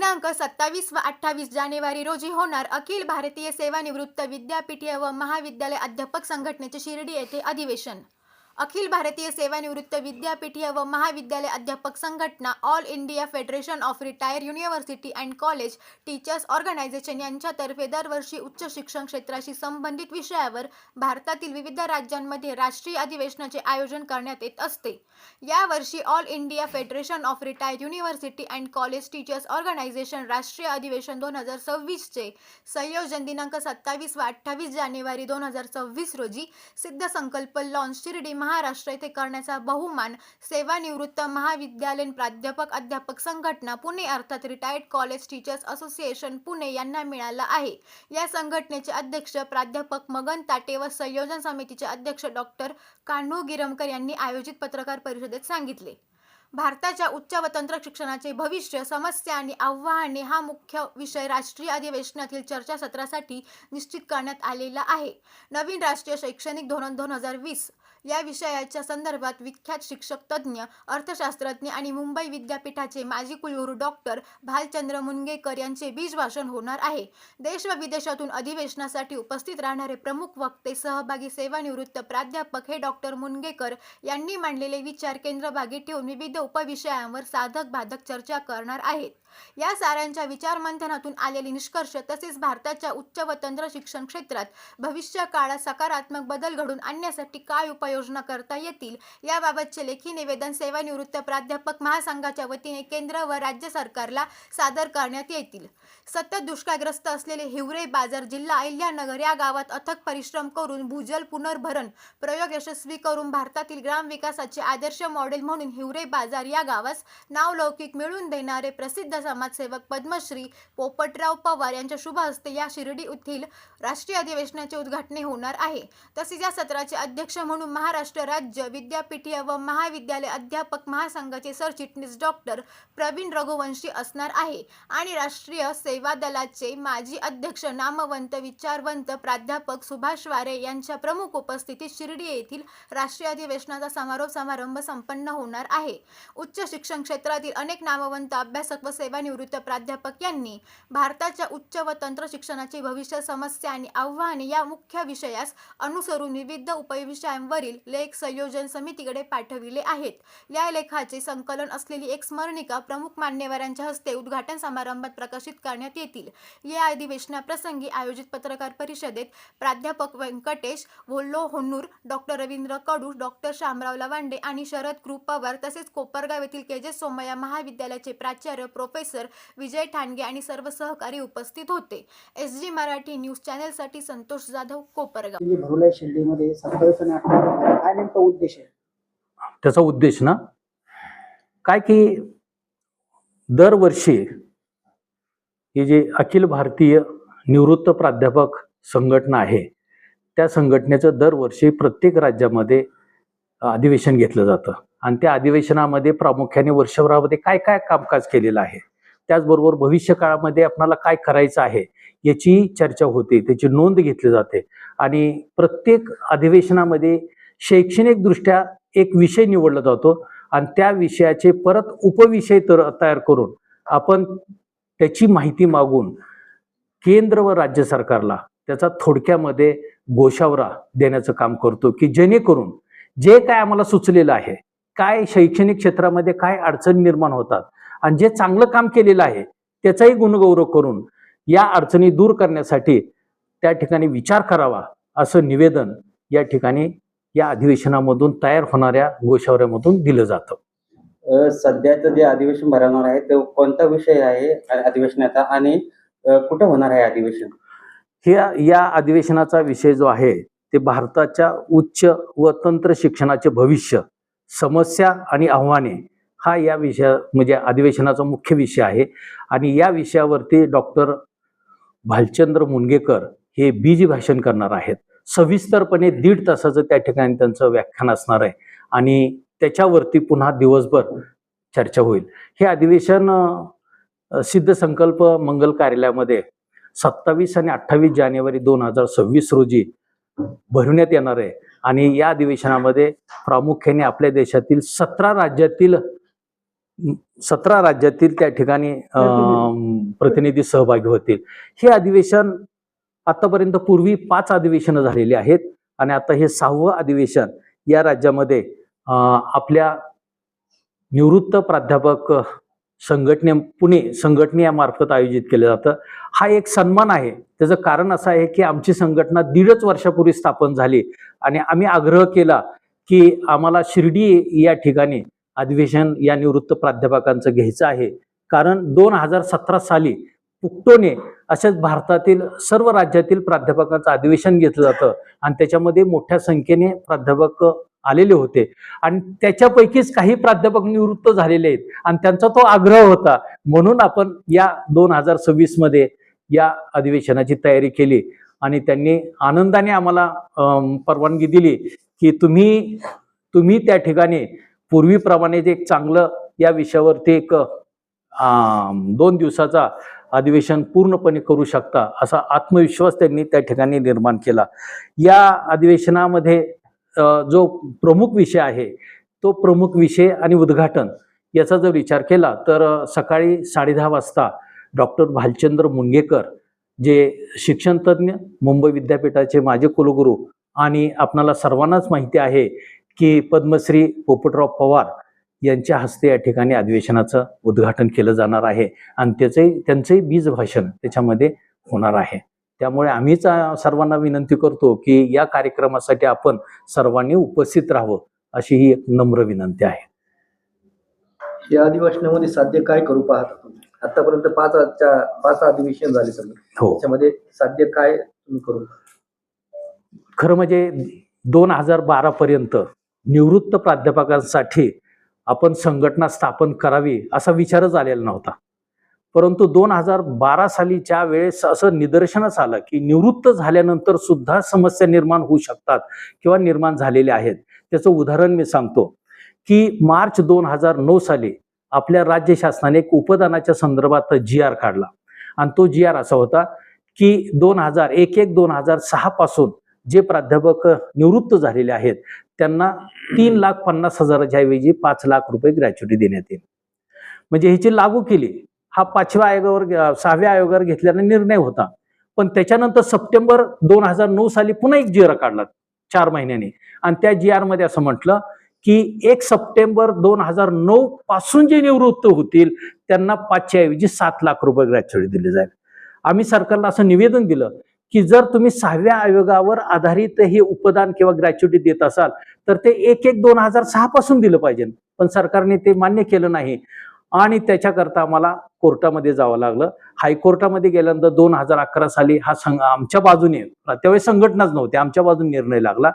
दिनांक 27 व 28 जानेवारी रोजी होणार अखिल भारतीय सेवानिवृत्त विद्यापीठीय व महाविद्यालय अध्यापक संघटनेचे शिर्डी येथे अधिवेशन। अखिल भारतीय सेवानिवृत्त विद्यापीठीय व महाविद्यालय अध्यापक संघटना all India federation of retired university and college teachers organisation यांच्यातर्फे दरवर्षी उच्च शिक्षण क्षेत्राशी संबंधित विषयावर भारतातील विविध राज्यांमध्ये राष्ट्रीय अधिवेशनाचे आयोजन करण्यात येत असते। यावर्षी all India federation of retired university and college teachers organisation राष्ट्रीय अधिवेशन 2026 चे संयोजन दिनांक 27 व 28 जानेवारी 2026 रोजी सिद्ध संकल्प लॉन्च शिर्डी महाराष्ट्र येथे करण्याचा बहुमान सेवानिवृत्त महाविद्यालयीन प्राध्यापक अध्यापक संघटना पुणे अर्थात retired college teachers association Pune यांना मिळाला आहे। या संघटनेचे अध्यक्ष प्राध्यापक मगन ताटे व संयोजन समितीचे अध्यक्ष डॉक्टर कान्हू गिरमकर यांनी आयोजित पत्रकार परिषदेत सांगितले। भारताच्या उच्च व तंत्र शिक्षणाचे भविष्य, समस्या आणि आव्हाने हा मुख्य विषय राष्ट्रीय अधिवेशनातील चर्चासत्रासाठी निश्चित करण्यात आलेला आहे। नवीन राष्ट्रीय शैक्षणिक धोरण 2020 या विषयाच्या संदर्भात विख्यात शिक्षक, तज्ज्ञ, अर्थशास्त्रज्ञ आणि मुंबई विद्यापीठाचे माजी कुलगुरू डॉक्टर भालचंद्र मुनगेकर यांचे बीज भाषण होणार आहे। देश व विदेशातून अधिवेशनासाठी उपस्थित राहणारे प्रमुख वक्ते, सहभागी, सेवानिवृत्त प्राध्यापक हे डॉक्टर मुनगेकर यांनी मांडलेले विचार केंद्रभागी ठेवून विविध उपविषयांवर साधक बाधक चर्चा करणार आहेत। या साऱ्यांच्या विचारमंथनातून आलेले निष्कर्ष तसेच भारताच्या उच्च व तंत्र शिक्षण क्षेत्रात भविष्य काळात सकारात्मक बदल घडवून आणण्यासाठी काय उपाययोजना करता येतील याबाबतचे लेखी निवेदन सेवानिवृत्त प्राध्यापक महासंघाच्या वतीने केंद्र व राज्य सरकारला सादर करण्यात येतील। सतत दुष्काळग्रस्त असलेले हिवरे बाजार जिल्हा अहिल्यानगर या गावात अथक परिश्रम करून भूजल पुनर्भरण प्रयोग यशस्वी करून भारतातील ग्रामविकासाचे आदर्श मॉडेल म्हणून हिवरे बाजार या गावास नावलौकिक मिळवून देणारे प्रसिद्ध समाजसेवक पद्मश्री पोपटराव पवार यांच्या शुभ हस्ते या शिर्डी येथील राष्ट्रीय अधिवेशनाचे उद्घाटन होणार आहे। तसेच या सत्राचे अध्यक्ष म्हणून महाराष्ट्र राज्य विद्यापीठीय व महाविद्यालय अध्यापक महासंघाचे सरचिटणीस डॉक्टर प्रवीण रघुवंशी असणार आहे आणि राष्ट्रीय सेवा दलाचे माजी अध्यक्ष नामवंत विचारवंत प्राध्यापक सुभाष वारे यांच्या प्रमुख उपस्थितीत शिर्डी येथील राष्ट्रीय अधिवेशनाचा समारोप संपन्न होणार आहे। उच्च शिक्षण क्षेत्रातील अनेक नामवंत अभ्यासक व सेवानिवृत्त प्राध्यापक यांनी भारताच्या उच्च व तंत्र शिक्षणाचे भविष्य, समस्या आणि आव्हाने या मुख्य विषयास अनुसरून विविध उपविषयांवरील लेख संयोजन समितीकडे पाठविले आहेत। या लेखाचे संकलन असलेली एक स्मरणिका प्रमुख मान्यवरांच्या हस्ते उद्घाटन समारंभात प्रकाशित करण्यात येतील। या अधिवेशनाप्रसंगी आयोजित पत्रकार परिषदेत प्राध्यापक व्यंकटेश होन्नूर, डॉक्टर रवींद्र कडू, डॉक्टर शामराव लवांडे आणि शरद कृ पवार तसेच कोपरगाव येथील केजे सोमय्या महाविद्यालयाचे प्राचार्य प्रोफेसर विजय ठाणगे आणि सर्व सहकारी उपस्थित होते। SG मराठी न्यूज चॅनलसाठी संतोष जाधव, कोपरगाव। भरूला शिर्डीमध्ये 27 आणि 28 काय नेमका उद्देश आहे? त्याचा उद्देश ना काय की दरवर्षी ही जे अखिल भारतीय निवृत्त प्राध्यापक संघटना आहे त्या संघटनेचं दरवर्षी प्रत्येक राज्यामध्ये अधिवेशन घेतलं जातं आणि त्या अधिवेशनामध्ये प्रामुख्याने वर्षभरामध्ये काय काय कामकाज केलेलं आहे, त्याचबरोबर भविष्य काळामध्ये आपल्याला काय करायचं आहे याची चर्चा होते, त्याची नोंद घेतली जाते आणि प्रत्येक अधिवेशनामध्ये शैक्षणिक दृष्ट्या एक विषय निवडला जातो आणि त्या विषयाचे परत उपविषय तयार करून आपण त्याची माहिती मागून केंद्र व राज्य सरकारला त्याचा थोडक्यामध्ये गोशावरा देण्याचं काम करतो की जेणेकरून जे काय आम्हाला सुचलेलं आहे, काय शैक्षणिक क्षेत्रामध्ये काय अडचणी निर्माण होतात आणि जे चांगलं काम केलेलं आहे त्याचाही गुणगौरव करून या अडचणी दूर करण्यासाठी त्या ठिकाणी विचार करावा असं निवेदन या ठिकाणी या अधिवेशनामधून तयार होणाऱ्या गोशावऱ्यामधून दिलं जातं। सध्याचं जे अधिवेशन भरवणार आहे तो कोणता विषय आहे अधिवेशनाचा आणि कुठे होणार आहे अधिवेशन? या अधिवेशनाचा विषय जो आहे ते भारताच्या उच्च व तंत्र शिक्षणाचे भविष्य, समस्या आणि आव्हाने हा या विषय म्हणजे अधिवेशनाचा मुख्य विषय आहे आणि या विषयावरती डॉक्टर भालचंद्र मुनगेकर हे बीज भाषण करणार आहेत। सविस्तरपणे 1.5 तासाचं त्या ठिकाणी त्यांचं व्याख्यान असणार आहे आणि त्याच्यावरती पुन्हा दिवसभर चर्चा होईल। हे अधिवेशन सिद्ध संकल्प मंगल कार्यालयामध्ये 27 आणि 28 जानेवारी 2026 रोजी भरवण्यात येणार आहे आणि या अधिवेशनामध्ये प्रामुख्याने आपल्या देशातील 17 राज्यातील 17 राज्यातील त्या ठिकाणी प्रतिनिधी सहभागी होतील. हे अधिवेशन आतापर्यंत पूर्वी 5 अधिवेशनं झालेली आहेत आणि आता हे 6वं अधिवेशन या राज्यामध्ये आपल्या निवृत्त प्राध्यापक पुणे संघटनेमार्फत आयोजित केलं जातं. हा एक सन्मान आहे. त्याचं कारण असं आहे की आमची संघटना 1.5 वर्षापूर्वी स्थापन झाली आणि आम्ही आग्रह केला की आम्हाला शिर्डी या ठिकाणी अधिवेशन या निवृत्त प्राध्यापकांचं घ्यायचं आहे. कारण 2017 साली पुक्टोने अशाच भारतातील सर्व राज्यातील प्राध्यापकांचं अधिवेशन घेतलं जातं आणि त्याच्यामध्ये मोठ्या संख्येने प्राध्यापक आलेले होते आणि त्याच्यापैकीच काही प्राध्यापक निवृत्त झालेले आहेत आणि त्यांचा तो आग्रह होता. म्हणून आपण या 2026 मध्ये या अधिवेशनाची तयारी केली आणि त्यांनी आनंदाने आम्हाला परवानगी दिली की तुम्ही त्या ठिकाणी पूर्वीप्रमाणे जे एक चांगलं या विषयावरती एक 2 दिवसाचा अधिवेशन पूर्णपणे करू शकता असा आत्मविश्वास त्यांनी त्या ठिकाणी निर्माण केला. या अधिवेशनामध्ये जो प्रमुख विषय आहे तो प्रमुख विषय आणि उद्घाटन याचा जर विचार केला तर सकाळी 10:30 वाजता डॉक्टर भालचंद्र मुनगेकर जे शिक्षण तज्ज्ञ, मुंबई विद्यापीठाचे माजी कुलगुरू आणि आपणाला सर्वांनाच माहिती आहे की पद्मश्री पोपटराव पवार यांच्या हस्ते या ठिकाणी अधिवेशनाचं उद्घाटन केलं जाणार आहे आणि त्यांचंही बीज भाषण त्याच्यामध्ये होणार आहे. त्यामुळे आम्हीच सर्वांना विनंती करतो की या कार्यक्रमासाठी आपण सर्वांनी उपस्थित राहावं अशी ही एक नम्र विनंती आहे. या अधिवेशनामध्ये साध्य काय करू पाहता तुम्ही? आतापर्यंत 5 अधिवेशन झाले सगळे. हो, त्याच्यामध्ये साध्य काय तुम्ही करू? खरं म्हणजे 2012 पर्यंत निवृत्त प्राध्यापकांसाठी आपण संघटना स्थापन करावी असा विचारच आलेला नव्हता. परंतु 2012 सालीच्या वेळेस असं निदर्शनास आलं की निवृत्त झाल्यानंतर सुद्धा समस्या निर्माण होऊ शकतात किंवा निर्माण झालेल्या आहेत. त्याचं उदाहरण मी सांगतो की मार्च 2009 साली आपल्या राज्य शासनाने एक उपदानाच्या संदर्भात GR काढला आणि तो GR असा होता की 2006 पासून जे प्राध्यापक निवृत्त झालेले आहेत त्यांना 3,50,000च्या ऐवजी 5 लाख रुपये ग्रॅच्युटी देण्यात येईल. म्हणजे ह्याची लागू केली. हा 6व्या आयोगावर घेतल्याने निर्णय होता. पण त्याच्यानंतर सप्टेंबर 2009 साली पुन्हा एक GR काढला 4 महिन्यांनी आणि त्या GR मध्ये असं म्हटलं की 1 सप्टेंबर 2009 पासून जे निवृत्त होतील त्यांना 5च्या ऐवजी 7 लाख रुपये ग्रॅच्युटी दिली जाईल. आम्ही सरकारला असं निवेदन दिलं की जर तुम्ही 6व्या आयोगावर आधारित हे उपदान किंवा ग्रॅच्युटी देत असाल तर ते 1/1/2006 पासून दिलं पाहिजे. पण सरकारने ते मान्य केलं नाही आणि त्याच्याकरता आम्हाला कोर्टामध्ये जावं लागलं. हायकोर्टामध्ये गेल्यानंतर 2011 साली हा आमच्या बाजूने, त्यावेळी संघटनाच नव्हती, आमच्या बाजूने निर्णय लागला.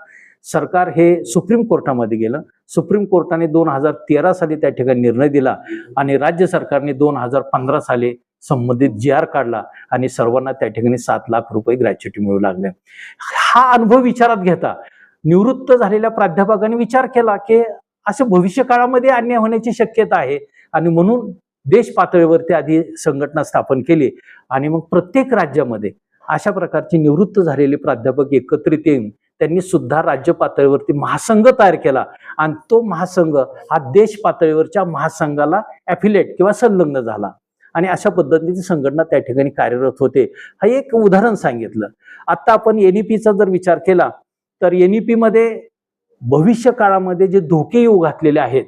सरकार हे सुप्रीम कोर्टामध्ये गेलं. सुप्रीम कोर्टाने 2013 साली त्या ठिकाणी निर्णय दिला आणि राज्य सरकारने 2015 साली संबंधित GR काढला आणि सर्वांना त्या ठिकाणी 7 लाख रुपये ग्रॅच्युटी मिळू लागले. हा अनुभव विचारात घेता निवृत्त झालेल्या प्राध्यापकांनी विचार केला की असे भविष्य काळामध्ये अन्याय होण्याची शक्यता आहे आणि म्हणून देश पातळीवरती आधी संघटना स्थापन केली आणि मग प्रत्येक राज्यामध्ये अशा प्रकारचे निवृत्त झालेले प्राध्यापक एकत्रित येऊन त्यांनी सुद्धा राज्य पातळीवरती महासंघ तयार केला आणि तो महासंघ हा देश पातळीवरच्या महासंघाला ॲफिलेट किंवा संलग्न झाला आणि अशा पद्धतीची संघटना त्या ठिकाणी कार्यरत होते. हा एक उदाहरण सांगितलं. आता आपण NEPचा जर विचार केला तर NEP मध्ये भविष्य काळामध्ये जे धोके येऊ घातलेले आहेत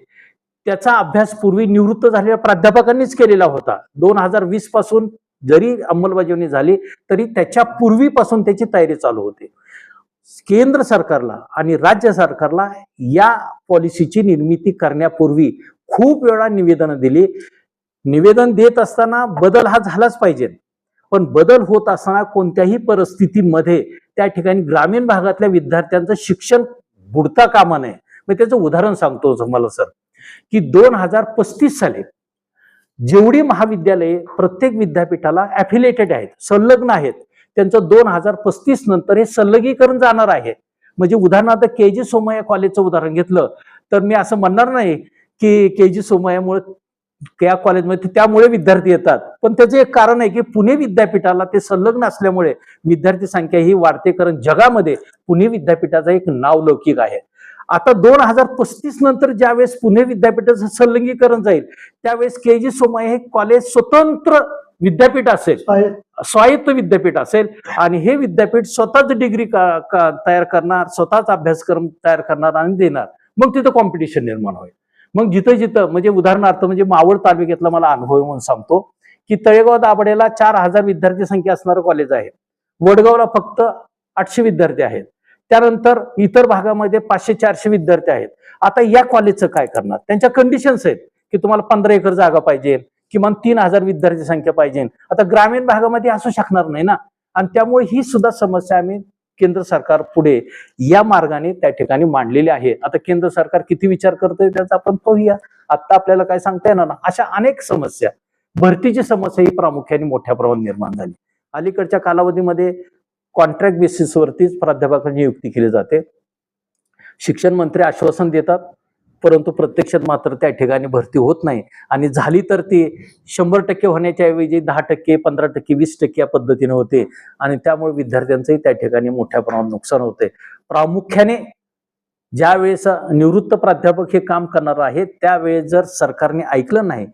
त्याचा अभ्यास पूर्वी निवृत्त झालेल्या प्राध्यापकांनीच केलेला होता. 2020 पासून जरी अंमलबजावणी झाली तरी त्याच्या पूर्वीपासून त्याची तयारी चालू होती. केंद्र सरकारला आणि राज्य सरकारला या पॉलिसीची निर्मिती करण्यापूर्वी खूप वेळा निवेदनं दिली. निवेदन देत असताना बदल हा झालाच पाहिजे, पण बदल होत असताना कोणत्याही परिस्थितीमध्ये त्या ठिकाणी ग्रामीण भागातल्या विद्यार्थ्यांचं शिक्षण बुडता कामा नये. मी त्याचं उदाहरण सांगतो तुम्हाला सर की 2035 साली जेवढी महाविद्यालये प्रत्येक विद्यापीठाला ॲफिलेटेड आहेत, संलग्न आहेत, त्यांचं 2035 नंतर हे संलगीकरण जाणार आहे. म्हणजे उदाहरणार्थ KG सोमय्या कॉलेजचं उदाहरण घेतलं तर मी असं म्हणणार नाही की KG सोमय्यामुळे त्या कॉलेजमध्ये त्यामुळे विद्यार्थी येतात, पण त्याचं एक कारण आहे की पुणे विद्यापीठाला ते संलग्न असल्यामुळे विद्यार्थी संख्या ही वाढते. कारण जगामध्ये पुणे विद्यापीठाचं एक नावलौकिक आहे आता 2035 नंतर ज्यावेळेस पुणे विद्यापीठाचं संलग्नीकरण जाईल त्यावेळेस के.जी. सोमय्या हे कॉलेज स्वतंत्र विद्यापीठ असेल, स्वायत्त विद्यापीठ असेल आणि हे विद्यापीठ स्वतःच डिग्री तयार करणार, स्वतःच अभ्यासक्रम तयार करणार आणि देणार. मग तिथं कॉम्पिटिशन निर्माण होईल. मग जिथं जिथं म्हणजे उदाहरणार्थ म्हणजे मावळ तालुक्यातला मला अनुभव म्हणून सांगतो की तळेगाव दाभाडेला 4000 विद्यार्थी संख्या असणारं कॉलेज आहे. वडगावला फक्त 800 विद्यार्थी आहेत. त्यानंतर इतर भागामध्ये 500-400 विद्यार्थी आहेत. आता या कॉलेजचं काय करणार? त्यांच्या कंडिशन्स आहेत की तुम्हाला 15 एकर जागा पाहिजे, किमान 3000 विद्यार्थी संख्या पाहिजे. आता ग्रामीण भागामध्ये असू शकणार नाही ना. आणि त्यामुळे ही सुद्धा समस्या आम्ही केंद्र सरकार पुढे या मार्गाने त्या ठिकाणी मांडलेली आहे. आता केंद्र सरकार किती विचार करतोय त्याचा आपण पाहूया. आता आपल्याला काय सांगता येणार ना. अशा अनेक समस्या, भरतीची समस्या ही प्रामुख्याने मोठ्या प्रमाणात निर्माण झाली. अलीकडच्या कालावधीमध्ये कॉन्ट्रॅक्ट बेसिसवरतीच प्राध्यापकांची नियुक्ती केली जाते. शिक्षण मंत्री आश्वासन देतात परंतु प्रत्यक्षात मात्र त्या ठिकाणी भरती होत नाही आणि झाली तर ती 100% होण्याच्या ऐवजी 10%, 15%, 20% या पद्धतीने होते आणि त्यामुळे विद्यार्थ्यांचंही त्या ठिकाणी मोठ्या प्रमाणात नुकसान होते. प्रामुख्याने ज्या वेळेस निवृत्त प्राध्यापक हे काम करणार आहेत त्यावेळेस जर सरकारने ऐकलं नाही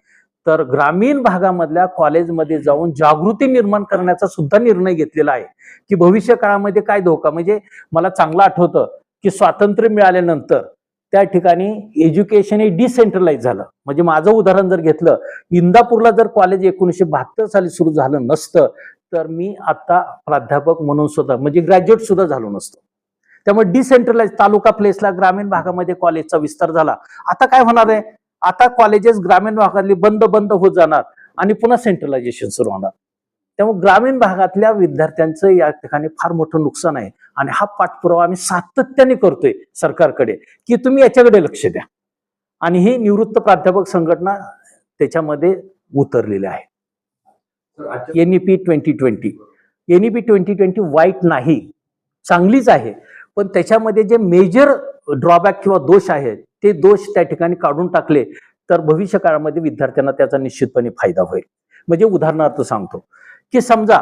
तर ग्रामीण भागामधल्या कॉलेजमध्ये जाऊन जागृती निर्माण करण्याचा सुद्धा निर्णय घेतलेला आहे की भविष्य काळामध्ये काय धोका. म्हणजे मला चांगलं आठवतं की स्वातंत्र्य मिळाल्यानंतर त्या ठिकाणी एज्युकेशन हे डिसेंट्रलाइज झालं. म्हणजे माझं उदाहरण जर घेतलं, इंदापूरला जर कॉलेज 1972 साली सुरू झालं नसतं तर मी आता प्राध्यापक म्हणून सुद्धा म्हणजे ग्रॅज्युएट सुद्धा झालो नसतो. त्यामुळे डिसेंट्रलाइज तालुका प्लेसला ग्रामीण भागामध्ये कॉलेजचा विस्तार झाला. आता काय होणार आहे? आता कॉलेजेस ग्रामीण भागातली बंद होत जाणार आणि पुन्हा सेंट्रलायझेशन सुरू होणार. त्यामुळे ग्रामीण भागातल्या विद्यार्थ्यांचं या ठिकाणी फार मोठं नुकसान आहे आणि हा पाठपुरावा आम्ही सातत्याने करतोय सरकारकडे की तुम्ही याच्याकडे लक्ष द्या. आणि ही निवृत्त प्राध्यापक संघटना त्याच्यामध्ये उतरलेली आहे. NEP 2020 वाईट नाही, चांगलीच आहे, पण त्याच्यामध्ये जे मेजर ड्रॉबॅक किंवा दोष आहेत ते दोष त्या ठिकाणी काढून टाकले तर भविष्य काळामध्ये विद्यार्थ्यांना त्याचा निश्चितपणे फायदा होईल. म्हणजे उदाहरणार्थ सांगतो की समजा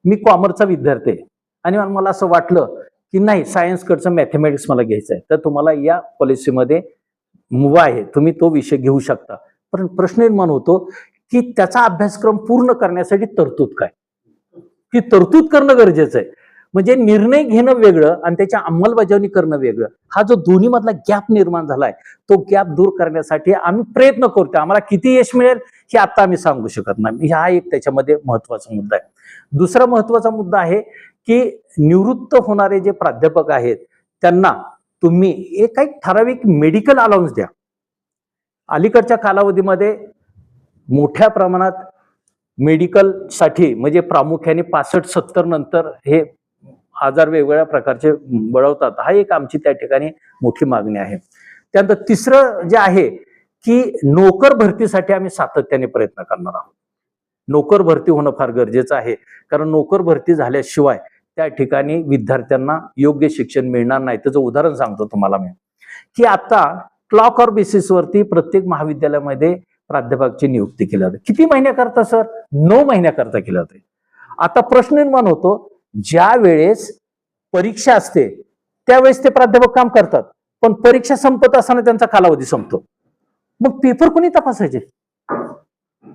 मी कॉमर्सचा विद्यार्थी आहे आणि मला असं वाटलं की नाही सायन्सकडचं मॅथमॅटिक्स मला घ्यायचं आहे तर तुम्हाला या पॉलिसीमध्ये मुभा आहे, तुम्ही तो विषय घेऊ शकता. पण प्रश्न निर्माण होतो की त्याचा अभ्यासक्रम पूर्ण करण्यासाठी तरतूद काय? ती तरतूद करणं गरजेचं आहे. म्हणजे निर्णय घेणं वेगळं आणि त्याची अंमलबजावणी करणं वेगळं. हा जो दोन्ही मधला गॅप निर्माण झालाय तो गॅप दूर करण्यासाठी आम्ही प्रयत्न करतोय. आम्हाला किती यश मिळेल हे आता आम्ही सांगू शकत नाही. हा एक त्याच्यामध्ये महत्वाचा मुद्दा आहे. दुसरा महत्वाचा मुद्दा आहे की निवृत्त होणारे जे प्राध्यापक आहेत त्यांना तुम्ही एक काही ठराविक मेडिकल अलाउन्स द्या. अलीकडच्या कालावधीमध्ये मोठ्या प्रमाणात मेडिकल साठी म्हणजे प्रामुख्याने 65-70 नंतर हे आजार वेगवेगळ्या प्रकारचे बळवतात. हा एक आमची त्या ठिकाणी मोठी मागणी आहे. त्यानंतर तिसरं जे आहे की नोकर भरतीसाठी आम्ही सातत्याने प्रयत्न करणार आहोत. नोकर भरती होणं फार गरजेचं आहे कारण नोकर भरती झाल्याशिवाय त्या ठिकाणी विद्यार्थ्यांना योग्य शिक्षण मिळणार नाही. त्याचं उदाहरण सांगतो तुम्हाला मी की आता क्लॉक और बेसिसवरती प्रत्येक महाविद्यालयामध्ये प्राध्यापकाची नियुक्ती केली जाते. किती महिन्याकरता सर? 9 महिन्याकरता केली जाते. आता प्रश्न निर्माण होतो ज्या वेळेस परीक्षा असते त्यावेळेस ते प्राध्यापक काम करतात पण परीक्षा संपत असताना त्यांचा कालावधी संपतो. मग पेपर कोणी तपासायचे?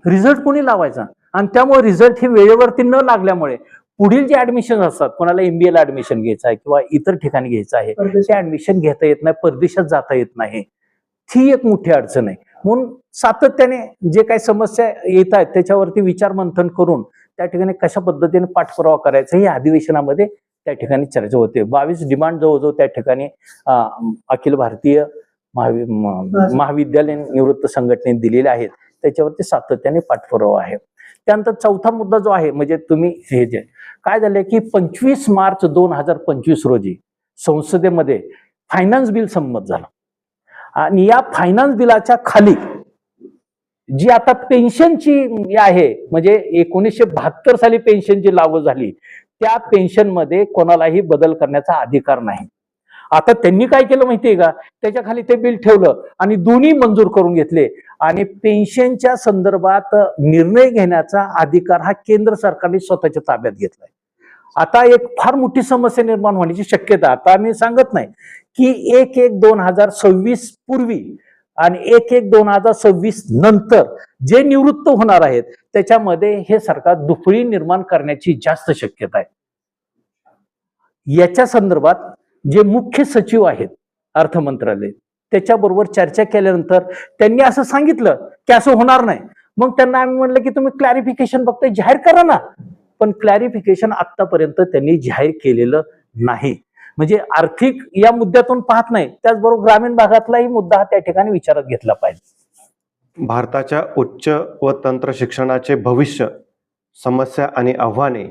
रिझल्ट कोणी लावायचा? आणि त्यामुळे रिझल्ट हे वेळेवरती न लागल्यामुळे पुढील जे ऍडमिशन असतात, कोणाला MBA ला ऍडमिशन घ्यायचं आहे किंवा इतर ठिकाणी घ्यायचं आहे ते ऍडमिशन घेता येत नाही, परदेशात जाता येत नाही. ही एक मोठी अडचण आहे. म्हणून सातत्याने जे काही समस्या येत आहेत त्याच्यावरती विचार मंथन करून त्या ठिकाणी कशा पद्धतीने पाठपुरावा करायचा हे अधिवेशनामध्ये त्या ठिकाणी चर्चा होते. 22 डिमांड जवळजवळ त्या ठिकाणी अखिल भारतीय महाविद्यालय निवृत्त संघटनेने दिलेले आहेत. त्याच्यावरती सातत्याने पाठपुरावा आहे. त्यानंतर चौथा मुद्दा जो आहे म्हणजे तुम्ही हे जे काय झालंय की 25 मार्च 2025 रोजी संसदेमध्ये फायनान्स बिल संमत झालं आणि या फायनान्स बिलाच्या खाली जी आता पेन्शनची आहे म्हणजे 1972 साली पेन्शन जी लागू झाली त्या पेन्शन मध्ये कोणालाही बदल करण्याचा अधिकार नाही. आता त्यांनी काय केलं माहितीये का? त्याच्या खाली ते बिल ठेवलं आणि दोन्ही मंजूर करून घेतले आणि पेन्शनच्या संदर्भात निर्णय घेण्याचा अधिकार हा केंद्र सरकारने स्वतःच्या ताब्यात घेतलाय. आता एक फार मोठी समस्या निर्माण होण्याची शक्यता, आता आम्ही सांगत नाही की 1/1/2026 पूर्वी आणि 1/1/2026 नंतर जे निवृत्त होणार आहेत त्याच्यामध्ये हे सरकार दुफळी निर्माण करण्याची जास्त शक्यता आहे. याच्या संदर्भात जे मुख्य सचिव आहेत अर्थ मंत्रालय त्याच्याबरोबर चर्चा केल्यानंतर त्यांनी असं सांगितलं की असं होणार नाही. मग त्यांना आम्ही म्हणलं की तुम्ही क्लॅरिफिकेशन फक्त जाहीर करा ना, पण क्लॅरिफिकेशन आतापर्यंत त्यांनी जाहीर केलेलं नाही. म्हणजे आर्थिक या मुद्द्यातून पाहत नाही, त्याचबरोबर ग्रामीण भागातलाही मुद्दा त्या ठिकाणी विचारात घेतला पाहिजे. भारताच्या उच्च व तंत्र शिक्षणाचे भविष्य, समस्या आणि आव्हाने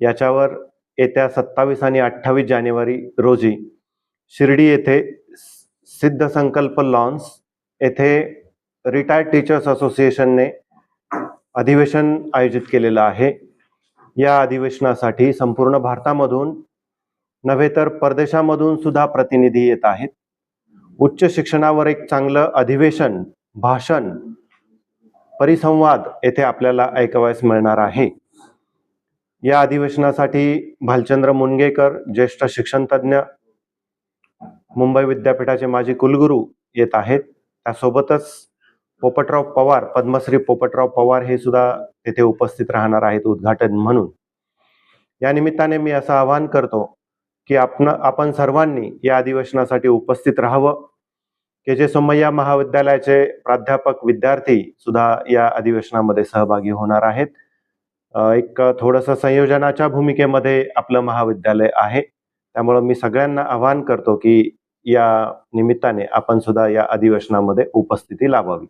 याच्यावर येत्या 27 आणि 28 जानेवारी रोजी शिर्डी येथे सिद्ध संकल्प लॉन्स येथे रिटायर्ड टीचर्स असोसिएशनने अधिवेशन आयोजित केलेलं आहे. या अधिवेशनासाठी संपूर्ण भारतामधून नव्हे तर परदेशामधून सुद्धा प्रतिनिधी येत आहेत. उच्च शिक्षणावर एक चांगलं अधिवेशन, भाषण, परिसंवाद येथे आपल्याला ऐकावयास मिळणार आहे. या अधिवेशनासाठी भालचंद्र मुनगेकर, ज्येष्ठ शिक्षणतज्ञ, मुंबई विद्यापीठाचे माजी कुलगुरू येत आहेत. त्यासोबतच पोपटराव पवार, पद्मश्री पोपटराव पवार हे सुद्धा तेथे उपस्थित राहणार आहेत उद्घाटन म्हणून. या निमित्ताने मी असं आवाहन करतो की आपण सर्वांनी या अधिवेशनासाठी उपस्थित राहावं. के जे सोमय्या महाविद्यालयाचे प्राध्यापक, विद्यार्थी सुद्धा या अधिवेशनामध्ये सहभागी होणार आहेत. एक थोडंसं संयोजनाच्या भूमिकेमध्ये आपलं महाविद्यालय आहे, त्यामुळं मी सगळ्यांना आवाहन करतो की या निमित्ताने आपण सुद्धा या अधिवेशनामध्ये उपस्थिती लावावी.